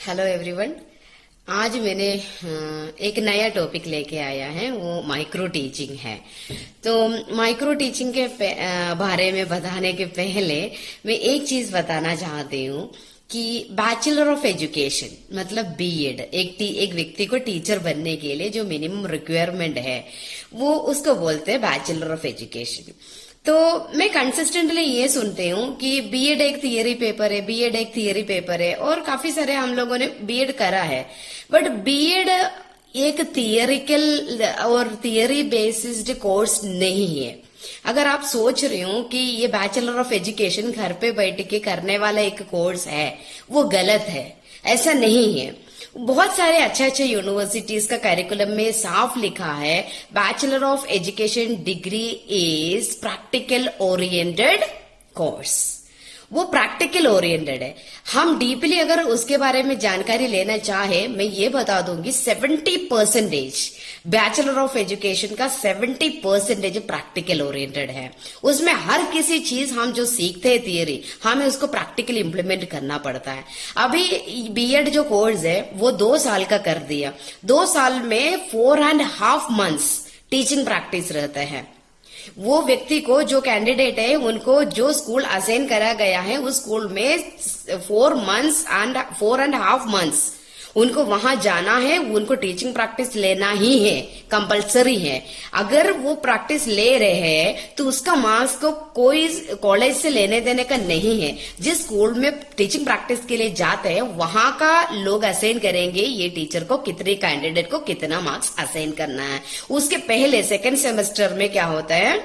Hello everyone. आज मैंने एक नया टॉपिक लेके आया है, वो माइक्रो टीचिंग है। तो माइक्रो टीचिंग के बारे में बताने के पहले मैं एक चीज बताना चाहती हूँ कि बैचलर ऑफ एजुकेशन मतलब बीएड एक व्यक्ति को टीचर बनने के लिए जो मिनिमम रिक्वायरमेंट है वो उसको बोलते हैं बैचलर ऑफ एजुकेशन। तो मैं कंसिस्टेंटली ये सुनती हूँ कि बीएड एक थियरी पेपर है, बीएड एक थियरी पेपर है, और काफी सारे हम लोगों ने बीएड करा है। बट बीएड एक थियरिकल और थियरी बेस्ड कोर्स नहीं है। अगर आप सोच रहे हो कि ये बैचलर ऑफ एजुकेशन घर पे बैठ के करने वाला एक कोर्स है, वो गलत है। ऐसा नहीं है। बहुत सारे अच्छे अच्छे यूनिवर्सिटीज का करिकुलम में साफ लिखा है, bachelor of education degree is practical oriented course. वो प्रैक्टिकल ओरिएंटेड है। हम डीपली अगर उसके बारे में जानकारी लेना चाहे, मैं ये बता दूंगी 70% बैचलर ऑफ एजुकेशन का 70% प्रैक्टिकल ओरिएंटेड है। उसमें हर किसी चीज हम जो सीखते हैं थियरी, हमें उसको प्रैक्टिकली इम्प्लीमेंट करना पड़ता है। अभी बीएड जो कोर्स है वो 2 साल का कर दिया। 2 साल में 4.5 months टीचिंग प्रैक्टिस रहता है। वो व्यक्ति को, जो कैंडिडेट है, उनको जो स्कूल असाइन करा गया है उस स्कूल में 4 months एंड 4.5 months उनको वहां जाना है, उनको टीचिंग प्रैक्टिस लेना ही है, कंपलसरी है। अगर वो प्रैक्टिस ले रहे हैं तो उसका मार्क्स को कोई कॉलेज से लेने देने का नहीं है। जिस स्कूल में टीचिंग प्रैक्टिस के लिए जाते हैं वहां का लोग असाइन करेंगे ये टीचर को कितने कैंडिडेट को कितना मार्क्स असाइन करना है। उसके पहले सेकेंड सेमेस्टर में क्या होता है,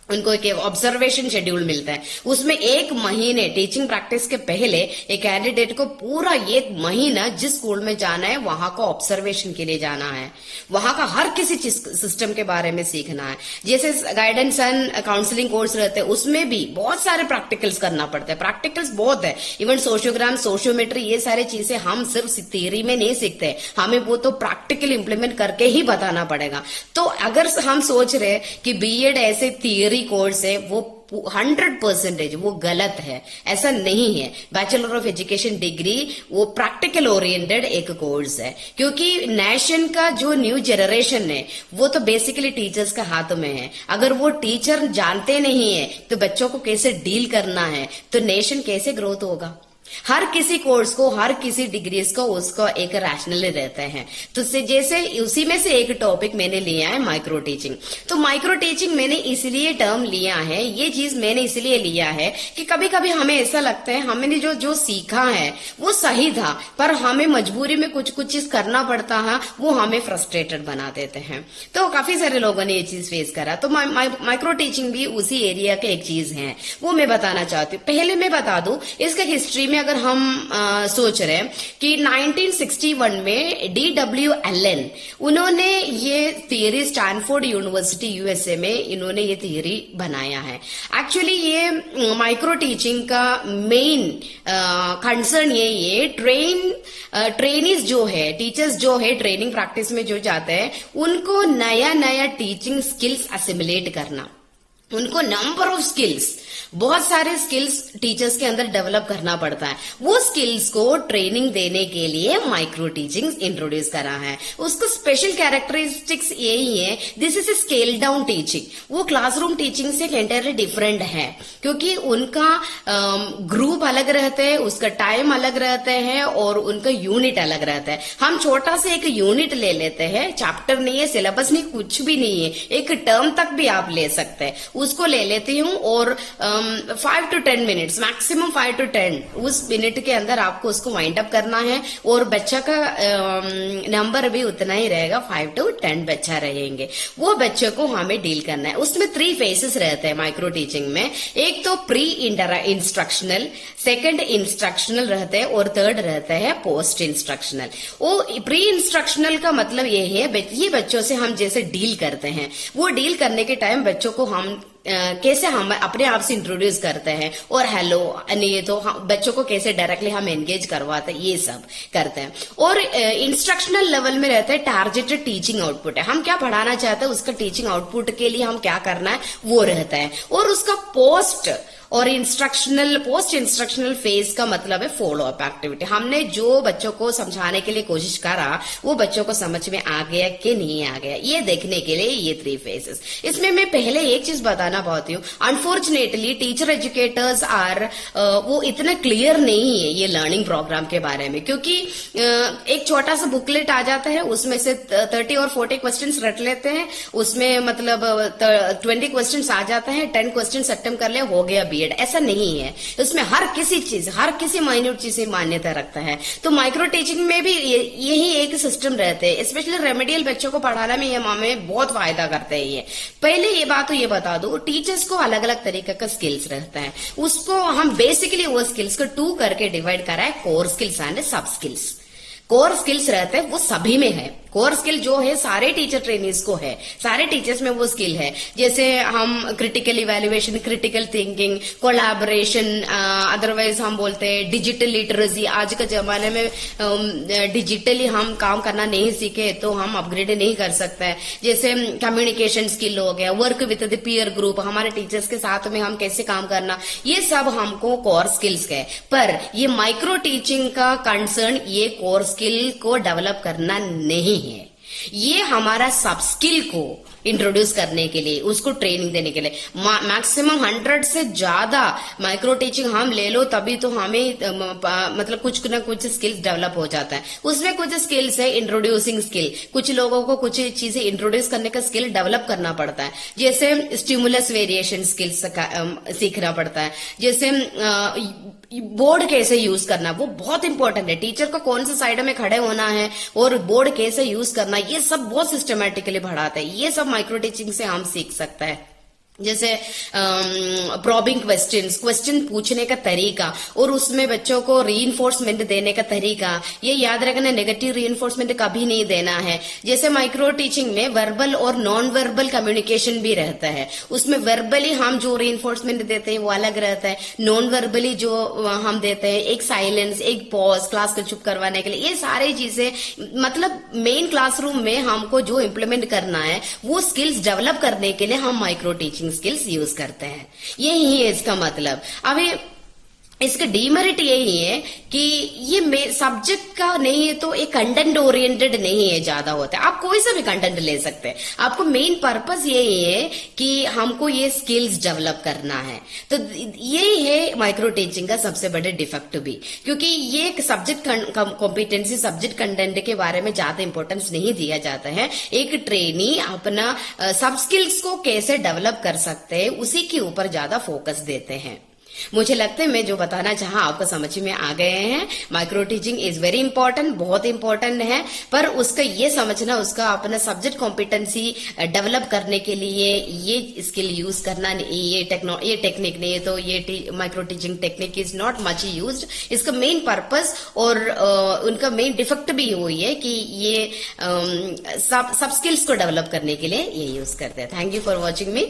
उनको एक ऑब्जर्वेशन शेड्यूल मिलता है। उसमें 1 महीने टीचिंग प्रैक्टिस के पहले एक कैंडिडेट को पूरा 1 महीना जिस स्कूल में जाना है वहां का ऑब्जर्वेशन के लिए जाना है। वहां का हर किसी सिस्टम के बारे में सीखना है। जैसे गाइडेंस एंड काउंसलिंग कोर्स रहते हैं, उसमें भी बहुत सारे प्रैक्टिकल्स करना पड़ता है। प्रैक्टिकल्स बहुत है। इवन सोशियोग्राम, सोशियोमेट्री, ये सारी चीजें हम सिर्फ थियरी में नहीं सीखते, हमें वो तो प्रैक्टिकल इंप्लीमेंट करके ही बताना पड़ेगा। तो अगर हम सोच रहे कि बीएड ऐसे थियरी कोर्स है, वो 100% वो गलत है। ऐसा नहीं है। बैचलर ऑफ एजुकेशन डिग्री वो प्रैक्टिकल ओरिएंटेड एक कोर्स है, क्योंकि नेशन का जो न्यू जनरेशन है वो तो बेसिकली टीचर्स के हाथ में है। अगर वो टीचर जानते नहीं है तो बच्चों को कैसे डील करना है, तो नेशन कैसे ग्रोथ होगा। हर किसी कोर्स को, हर किसी डिग्रीज को उसको एक रैशनली रहते हैं। तो जैसे उसी में से एक टॉपिक मैंने लिया है माइक्रो टीचिंग। तो माइक्रो टीचिंग मैंने इसलिए टर्म लिया है, ये चीज मैंने इसलिए लिया है कि कभी कभी हमें ऐसा लगता है हमने जो सीखा है वो सही था, पर हमें मजबूरी में कुछ चीज करना पड़ता है, वो हमें फ्रस्ट्रेटेड बना देते हैं। तो काफी सारे लोगों ने ये चीज फेस करा। तो माइक्रो टीचिंग भी उसी एरिया के एक चीज है, वो मैं बताना चाहती हूँ। पहले मैं बता दूं इसका हिस्ट्री में। अगर हम सोच रहे हैं कि 1961 में डीडब्ल्यू एलन, उन्होंने ये थियरी स्टैनफोर्ड यूनिवर्सिटी यूएसए में इन्होंने ये थियरी बनाया है। एक्चुअली ये माइक्रो टीचिंग का मेन कंसर्न ये ट्रेनिज जो है, टीचर्स जो है ट्रेनिंग प्रैक्टिस में जो जाते हैं, उनको नया नया टीचिंग स्किल्स असिमुलेट करना, उनको नंबर ऑफ स्किल्स, बहुत सारे स्किल्स टीचर्स के अंदर डेवलप करना पड़ता है। वो स्किल्स को ट्रेनिंग देने के लिए माइक्रो टीचिंग इंट्रोड्यूस करा है। उसको स्पेशल कैरेक्टरिस्टिक्स यही है, this is a scale down teaching. वो क्लासरूम टीचिंग से एंटायरली डिफरेंट है, क्योंकि उनका ग्रुप अलग रहते हैं, उसका टाइम अलग रहते हैं, और उनका यूनिट अलग रहता है। हम छोटा से एक यूनिट ले लेते हैं, चैप्टर नहीं है, सिलेबस नहीं, कुछ भी नहीं है, एक टर्म तक भी आप ले सकते हैं, उसको ले लेती हूँ, और 5 to 10 मिनट्स, मैक्सिमम 5 to 10 उस मिनट के अंदर आपको उसको वाइंड अप करना है। और बच्चा का नंबर भी उतना ही रहेगा, 5 to 10 बच्चा रहेंगे। वो बच्चे को हमें डील करना है। उसमें 3 फेसेस रहते हैं माइक्रो टीचिंग में। एक तो प्री इंस्ट्रक्शनल, सेकंड इंस्ट्रक्शनल रहते हैं, और थर्ड रहता है पोस्ट इंस्ट्रक्शनल। वो प्री इंस्ट्रक्शनल का मतलब ये है, ये बच्चों से हम जैसे डील करते हैं, वो डील करने के टाइम बच्चों को हम कैसे हम अपने आप से इंट्रोड्यूस करते हैं, और हेलो नहीं तो बच्चों को कैसे डायरेक्टली हम एंगेज करवाते हैं, ये सब करते हैं। और इंस्ट्रक्शनल लेवल में रहता है टारगेटेड टीचिंग आउटपुट है, हम क्या पढ़ाना चाहते हैं उसका टीचिंग आउटपुट के लिए हम क्या करना है वो रहता है। और उसका पोस्ट और इंस्ट्रक्शनल पोस्ट इंस्ट्रक्शनल फेज का मतलब है फॉलो अप एक्टिविटी। हमने जो बच्चों को समझाने के लिए कोशिश करा वो बच्चों को समझ में आ गया कि नहीं आ गया, ये देखने के लिए ये 3 फेजेस। इसमें मैं पहले एक चीज बताना चाहती हूँ, अनफॉर्चुनेटली टीचर एजुकेटर्स आर वो इतना क्लियर नहीं है ये लर्निंग प्रोग्राम के बारे में, क्योंकि एक छोटा सा बुकलेट आ जाता है, उसमें से 30 और 40 क्वेश्चन रट लेते हैं, उसमें मतलब 20 क्वेश्चन आ जाता है, 10 क्वेश्चन अटेम्प्ट कर ले हो गया बीएड। ऐसा नहीं है, उसमें हर किसी माइन्यूट चीज से मान्यता रखता है। तो माइक्रो टीचिंग में भी यही एक सिस्टम रहते हैं, स्पेशली रेमेडियल बच्चों को पढ़ाना में ये हमें बहुत फायदा करते हैं। ये पहले ये बात तो ये बता दो, टीचर्स को अलग अलग तरीके का स्किल्स रहता है, उसको हम बेसिकली वो स्किल्स को 2 करके डिवाइड करा है, कोर स्किल्स एंड सब स्किल्स। कोर स्किल्स रहते हैं वो सभी में है, कोर स्किल जो है सारे टीचर ट्रेनिंग्स को है, सारे टीचर्स में वो स्किल है। जैसे हम critical evaluation, critical thinking, collaboration, otherwise हम बोलते हैं डिजिटल लिटरेसी। आज के जमाने में डिजिटली हम काम करना नहीं सीखे तो हम अपग्रेड नहीं कर सकते हैं। जैसे कम्युनिकेशन स्किल हो गया, work with the peer group, हमारे टीचर्स के साथ में हम कैसे काम करना, ये सब हमको कोर स्किल्स है। पर ये माइक्रो टीचिंग का कंसर्न ये कोर स्किल को डेवलप करना नहीं है, ये हमारा सब स्किल को इंट्रोड्यूस करने के लिए, उसको ट्रेनिंग देने के लिए। मैक्सिमम 100 से ज्यादा माइक्रो टीचिंग हम ले लो तभी तो हमें मतलब कुछ ना कुछ स्किल्स डेवलप हो जाता है। उसमें कुछ स्किल्स है इंट्रोड्यूसिंग स्किल, कुछ लोगों को कुछ चीजें इंट्रोड्यूस करने का स्किल डेवलप करना पड़ता है। जैसे स्टिमुलस वेरिएशन स्किल्स सीखना पड़ता है, जैसे बोर्ड कैसे यूज करना वो बहुत इंपॉर्टेंट है, टीचर को कौन से साइड में खड़े होना है और बोर्ड कैसे यूज करना, ये सब बहुत सिस्टमेटिकली पढ़ाते हैं। ये सब माइक्रो टीचिंग से हम सीख सकते हैं। जैसे प्रॉबिंग क्वेश्चन पूछने का तरीका और उसमें बच्चों को रीइंफोर्समेंट देने का तरीका, ये याद रखना, नेगेटिव रीइंफोर्समेंट कभी नहीं देना है। जैसे माइक्रो टीचिंग में वर्बल और नॉन वर्बल कम्युनिकेशन भी रहता है, उसमें वर्बली हम जो रीइंफोर्समेंट देते हैं वो अलग रहता है, नॉन वर्बली जो हम देते हैं एक साइलेंस, एक पॉज, क्लास को चुप करवाने के लिए, ये सारी चीजें मतलब मेन क्लासरूम में हमको जो इम्प्लीमेंट करना है वो स्किल्स डेवलप करने के लिए हम माइक्रो टीचिंग स्किल्स यूज करते हैं। यही है इसका मतलब। अभी इसका डीमेरिट यही है कि ये सब्जेक्ट का नहीं है तो एक कंटेंट ओरिएंटेड नहीं है, ज्यादा होता है। आप कोई सा भी कंटेंट ले सकते हैं, आपको मेन पर्पस यही है कि हमको ये स्किल्स डेवलप करना है। तो यही है माइक्रो टीचिंग का सबसे बड़े डिफेक्ट भी, क्योंकि ये सब्जेक्ट कॉम्पिटेंसी, सब्जेक्ट कंटेंट के बारे में ज्यादा इंपॉर्टेंस नहीं दिया जाता है। एक ट्रेनी अपना सब स्किल्स को कैसे डेवलप कर सकते हैं उसी के ऊपर ज्यादा फोकस देते हैं। मुझे लगता है मैं जो बताना चाहा आपको समझ में आ गए हैं। Micro teaching is very important, बहुत इंपॉर्टेंट है, पर उसका ये समझना, उसका अपना सब्जेक्ट कॉम्पिटेंसी डेवलप करने के लिए ये स्किल यूज करना, ये टेक्निक नहीं है तो ये micro teaching technique is not much used. इसका मेन पर्पस और उनका मेन डिफेक्ट भी वही है कि ये सब स्किल्स को डेवलप करने के लिए ये यूज करते हैं। Thank you for watching me.